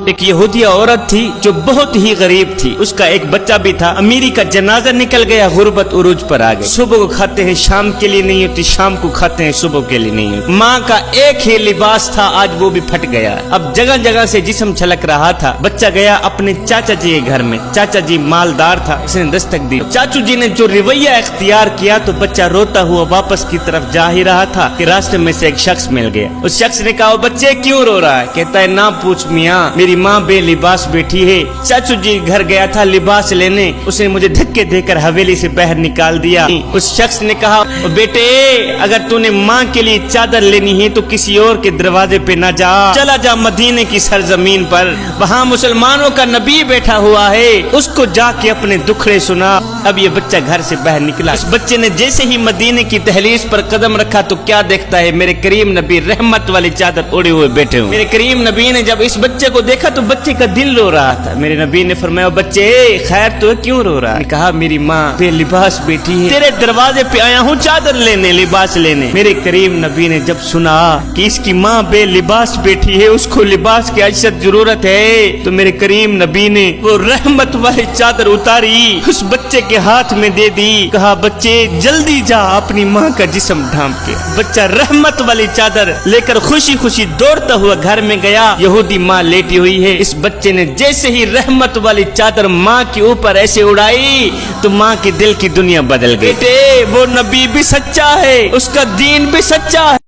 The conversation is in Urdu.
ایک یہودیہ عورت تھی جو بہت ہی غریب تھی، اس کا ایک بچہ بھی تھا۔ امیری کا جنازہ نکل گیا، غربت عروج پر آ گئی۔ صبح کو کھاتے ہیں شام کے لیے نہیں ہوتی، شام کو کھاتے ہیں صبح کے لیے نہیں ہوتی۔ ماں کا ایک ہی لباس تھا، آج وہ بھی پھٹ گیا۔ اب جگہ جگہ سے جسم چھلک رہا تھا۔ بچہ گیا اپنے چاچا جی کے گھر میں، چاچا جی مالدار تھا، اس نے دستک دی۔ چاچو جی نے جو رویہ اختیار کیا تو بچہ روتا ہوا واپس کی طرف جا ہی رہا تھا کہ راستے میں سے ایک شخص مل گیا۔ اس شخص نے کہا بچے کیوں رو رہا ہے؟ کہتا ہے نہ پوچھ میاں، میری ماں بے لباس بیٹھی ہے۔ چاچو جی گھر گیا تھا لباس لینے، اس نے مجھے دھکے دے کر حویلی سے باہر نکال دیا۔ اس شخص نے کہا بیٹے اگر تو نے ماں کے لیے چادر لینی ہے تو کسی اور کے دروازے پہ نہ جا، چلا جا مدینے کی سرزمین پر، وہاں مسلمانوں کا نبی بیٹھا ہوا ہے، اس کو جا کے اپنے دکھڑے سنا۔ اب یہ بچہ گھر سے باہر نکلا، اس بچے نے جیسے ہی مدینے کی دہلیز پر قدم رکھا تو کیا دیکھتا ہے؟ میرے کریم نبی رحمت والی چادر اڑے ہوئے بیٹھے ہوئے۔ میرے کریم نبی نے جب اس بچے کو دیکھا تو بچے کا دل رو رہا تھا۔ میرے نبی نے فرمایا بچے خیر تو کیوں رو رہا ہے؟ کہا میری ماں بے لباس بیٹھی ہے، تیرے دروازے پہ آیا ہوں چادر لینے، لباس لینے۔ میرے کریم نبی نے جب سنا کہ اس کی ماں بے لباس بیٹھی ہے، اس کو لباس کی اشد ضرورت ہے، تو میرے کریم نبی نے وہ رحمت والی چادر اتاری، اس بچے کے ہاتھ میں دے دی، کہا بچے جلدی جا اپنی ماں کا جسم ڈھانپ کے۔ بچہ رحمت والی چادر لے کر خوشی خوشی دوڑتا ہوا گھر میں گیا، یہودی ماں لیٹی ہوئی ہے۔ اس بچے نے جیسے ہی رحمت والی چادر ماں کے اوپر ایسے اڑائی تو ماں کے دل کی دنیا بدل گئی۔ بیٹے وہ نبی بھی سچا ہے، اس کا دین بھی سچا ہے۔